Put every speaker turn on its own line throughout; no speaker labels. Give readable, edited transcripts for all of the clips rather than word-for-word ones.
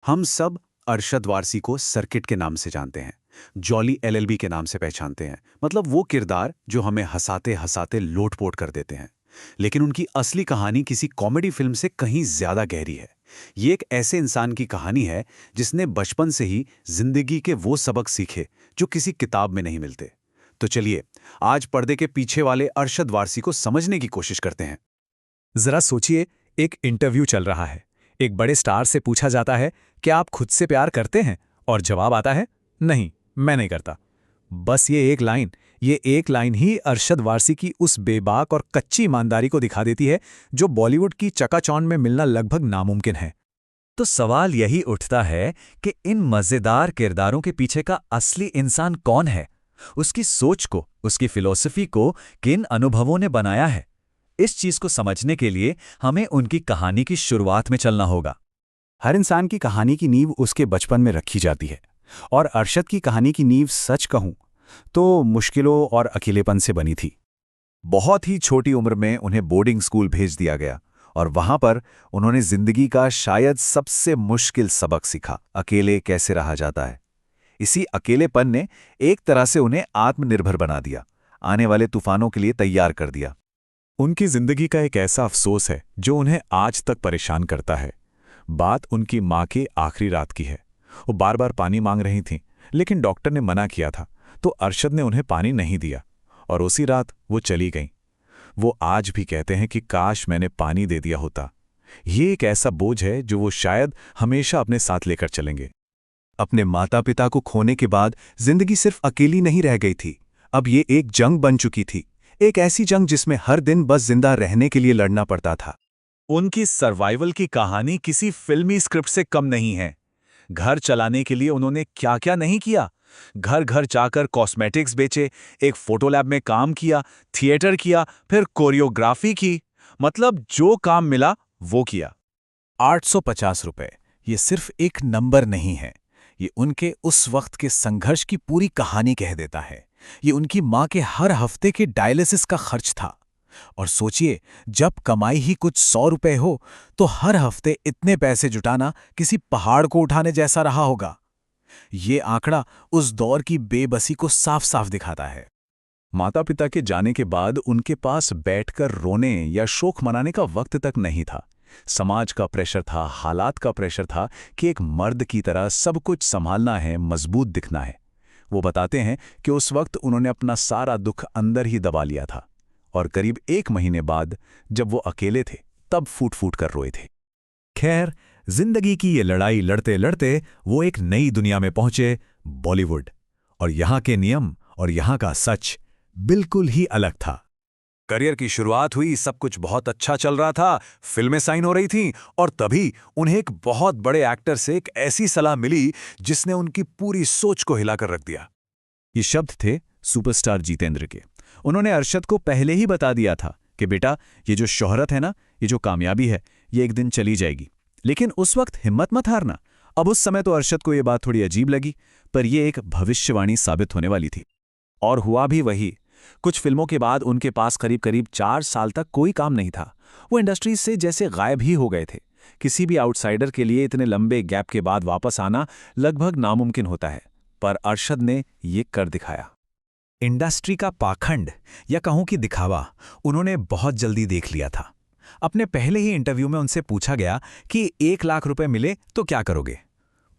हम सब अरशद वारसी को सर्किट के नाम से जानते हैं, जॉली एलएलबी के नाम से पहचानते हैं। मतलब वो किरदार जो हमें हंसाते हंसाते लोटपोट कर देते हैं। लेकिन उनकी असली कहानी किसी कॉमेडी फिल्म से कहीं ज्यादा गहरी है। ये एक ऐसे इंसान की कहानी है जिसने बचपन से ही जिंदगी के वो सबक सीखे जो किसी किताब में नहीं मिलते। तो चलिए आज पर्दे के पीछे वाले अरशद वारसी को समझने की कोशिश करते हैं।
जरा सोचिए, एक इंटरव्यू चल रहा है। एक बड़े स्टार से पूछा जाता है, क्या आप खुद से प्यार करते हैं? और जवाब आता है, नहीं, मैं नहीं करता। बस ये एक लाइन ही अरशद वारसी की उस बेबाक और कच्ची ईमानदारी को दिखा देती है जो बॉलीवुड की चकाचौंध में मिलना लगभग नामुमकिन है। तो सवाल यही उठता है कि इन मजेदार किरदारों के पीछे का असली इंसान कौन है? उसकी सोच को, उसकी फिलॉसफी को किन अनुभवों ने बनाया है? इस चीज को समझने के लिए हमें उनकी कहानी की शुरुआत में चलना होगा।
हर इंसान की कहानी की नींव उसके बचपन में रखी जाती है, और अरशद की कहानी की नींव सच कहूं तो मुश्किलों और अकेलेपन से बनी थी। बहुत ही छोटी उम्र में उन्हें बोर्डिंग स्कूल भेज दिया गया और वहां पर उन्होंने जिंदगी का शायद सबसे मुश्किल सबक सीखा, अकेले कैसे रहा जाता है। इसी अकेलेपन ने एक तरह से उन्हें आत्मनिर्भर बना दिया, आने वाले तूफानों के लिए तैयार कर दिया।
उनकी जिंदगी का एक ऐसा अफसोस है जो उन्हें आज तक परेशान करता है। बात उनकी मां की आखिरी रात की है। वो बार बार पानी मांग रही थीं, लेकिन डॉक्टर ने मना किया था, तो अरशद ने उन्हें पानी नहीं दिया और उसी रात वो चली गईं। वो आज भी कहते हैं कि काश मैंने पानी दे दिया होता। ये एक ऐसा बोझ है जो वो शायद हमेशा अपने साथ लेकर चलेंगे।
अपने माता पिता को खोने के बाद जिंदगी सिर्फ अकेली नहीं रह गई थी, अब ये एक जंग बन चुकी थी। एक ऐसी जंग जिसमें हर दिन बस जिंदा रहने के लिए लड़ना पड़ता था।
उनकी सर्वाइवल की कहानी किसी फिल्मी स्क्रिप्ट से कम नहीं है। घर चलाने के लिए उन्होंने क्या क्या नहीं किया। घर घर जाकर कॉस्मेटिक्स बेचे, एक फोटो लैब में काम किया, थिएटर किया, फिर कोरियोग्राफी की। मतलब जो काम मिला वो किया।
850 रुपए ये सिर्फ एक नंबर नहीं है, ये उनके उस वक्त के संघर्ष की पूरी कहानी कह देता है। ये उनकी मां के हर हफ्ते के डायलिसिस का खर्च था। और सोचिए, जब कमाई ही कुछ 100 रुपए हो तो हर हफ्ते इतने पैसे जुटाना किसी पहाड़ को उठाने जैसा रहा होगा। ये आंकड़ा उस दौर की बेबसी को साफ साफ दिखाता है।
माता पिता के जाने के बाद उनके पास बैठकर रोने या शोक मनाने का वक्त तक नहीं था। समाज का प्रेशर था, हालात का प्रेशर था कि एक मर्द की तरह सब कुछ संभालना है, मजबूत दिखना है। वो बताते हैं कि उस वक्त उन्होंने अपना सारा दुख अंदर ही दबा लिया था और करीब 1 महीने बाद जब वो अकेले थे तब फूट फूट कर रोए थे। खैर, जिंदगी की ये लड़ाई लड़ते लड़ते वो एक नई दुनिया में पहुंचे, बॉलीवुड। और यहां के नियम और यहां का सच बिल्कुल ही अलग था। करियर की शुरुआत हुई, सब कुछ बहुत अच्छा चल रहा था, फिल्में साइन हो रही थीं, और तभी उन्हें एक बहुत बड़े एक्टर से एक ऐसी सलाह मिली जिसने उनकी पूरी सोच को हिलाकर रख दिया। ये शब्द थे सुपरस्टार जितेंद्र के। उन्होंने अरशद को पहले ही बता दिया था कि बेटा, ये जो शोहरत है ना, ये जो कामयाबी है, ये एक दिन चली जाएगी, लेकिन उस वक्त हिम्मत मत हारना। अब उस समय तो अरशद को ये बात थोड़ी अजीब लगी, पर यह एक भविष्यवाणी साबित होने वाली थी। और हुआ भी वही। कुछ फिल्मों के बाद उनके पास करीब करीब 4 साल तक कोई काम नहीं था। वो इंडस्ट्री से जैसे गायब ही हो गए थे। किसी भी आउटसाइडर के लिए इतने लंबे गैप के बाद वापस आना लगभग नामुमकिन होता है, पर अरशद ने ये कर दिखाया। इंडस्ट्री का पाखंड या कहूं कि दिखावा उन्होंने बहुत जल्दी देख लिया था। अपने पहले ही इंटरव्यू में उनसे पूछा गया कि 1 लाख रुपए मिले तो क्या करोगे?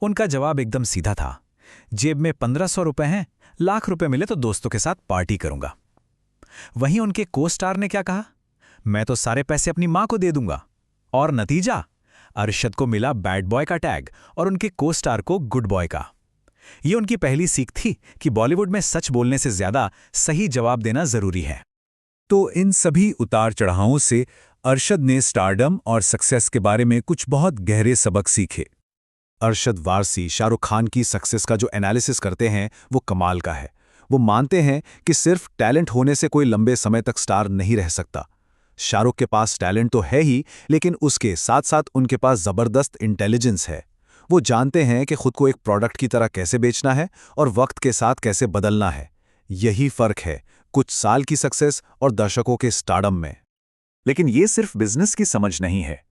उनका जवाब एकदम सीधा था, जेब में 1500 रुपए हैं, लाख रुपए मिले तो दोस्तों के साथ पार्टी करूंगा। वहीं उनके को स्टार ने क्या कहा? मैं तो सारे पैसे अपनी मां को दे दूंगा। और नतीजा, अरशद को मिला बैड बॉय का टैग और उनके को स्टार को गुड बॉय का। ये उनकी पहली सीख थी कि बॉलीवुड में सच बोलने से ज्यादा सही जवाब देना जरूरी है।
तो इन सभी उतार चढ़ावों से अरशद ने स्टारडम और सक्सेस के बारे में कुछ बहुत गहरे सबक सीखे।
अरशद वारसी शाहरुख खान की सक्सेस का जो एनालिसिस करते हैं वो कमाल का है। वो मानते हैं कि सिर्फ टैलेंट होने से कोई लंबे समय तक स्टार नहीं रह सकता। शाहरुख के पास टैलेंट तो है ही, लेकिन उसके साथ साथ उनके पास जबरदस्त इंटेलिजेंस है। वो जानते हैं कि खुद को एक प्रोडक्ट की तरह कैसे बेचना है और वक्त के साथ कैसे बदलना है। यही फर्क है कुछ साल की सक्सेस और दर्शकों के स्टारडम में।
लेकिन ये सिर्फ बिजनेस की समझ नहीं है।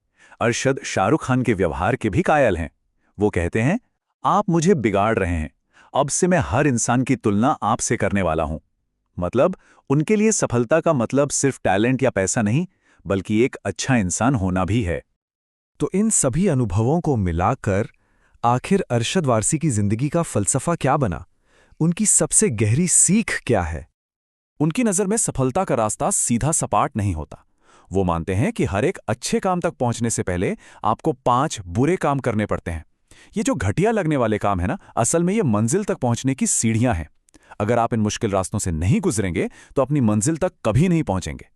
अरशद शाहरुख खान के व्यवहार के भी कायल हैं।
वो कहते हैं, आप मुझे बिगाड़ रहे हैं, अब से मैं हर इंसान की तुलना आपसे करने वाला हूं। मतलब उनके लिए सफलता का मतलब सिर्फ टैलेंट या पैसा नहीं, बल्कि एक अच्छा इंसान होना भी है।
तो इन सभी अनुभवों को मिलाकर आखिर अरशद वारसी की जिंदगी का फलसफा क्या बना? उनकी सबसे गहरी सीख क्या है?
उनकी नज़र में सफलता का रास्ता सीधा सपाट नहीं होता। वो मानते हैं कि हर एक अच्छे काम तक पहुंचने से पहले आपको 5 बुरे काम करने पड़ते हैं। ये जो घटिया लगने वाले काम है ना, असल में ये मंजिल तक पहुंचने की सीढ़ियां हैं। अगर आप इन मुश्किल रास्तों से नहीं गुजरेंगे तो अपनी मंजिल तक कभी नहीं पहुंचेंगे।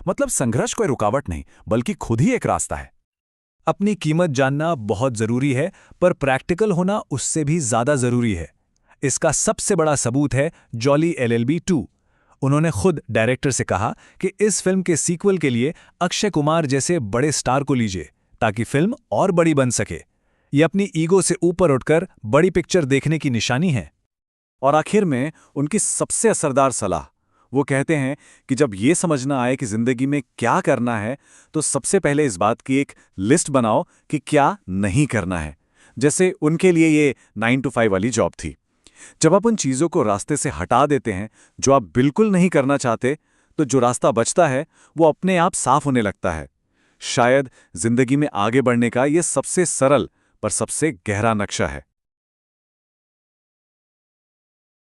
मतलब संघर्ष कोई रुकावट नहीं, बल्कि खुद ही एक रास्ता है।
अपनी कीमत जानना बहुत जरूरी है, पर प्रैक्टिकल होना उससे भी ज्यादा जरूरी है। इसका सबसे बड़ा सबूत है जॉली LLB 2। उन्होंने खुद डायरेक्टर से कहा कि इस फिल्म के सीक्वल के लिए अक्षय कुमार जैसे बड़े स्टार को लीजिए, ताकि फिल्म और बड़ी बन सके। ये अपनी ईगो से ऊपर उठकर बड़ी पिक्चर देखने की निशानी है।
और आखिर में उनकी सबसे असरदार सलाह, वो कहते हैं कि जब ये समझना आए कि जिंदगी में क्या करना है, तो सबसे पहले इस बात की एक लिस्ट बनाओ कि क्या नहीं करना है। जैसे उनके लिए ये 9 to 5 वाली जॉब थी। जब आप उन चीज़ों को रास्ते से हटा देते हैं जो आप बिल्कुल नहीं करना चाहते, तो जो रास्ता बचता है वो अपने आप साफ होने लगता है। शायद जिंदगी में आगे बढ़ने का ये सबसे सरल पर सबसे गहरा नक्शा है।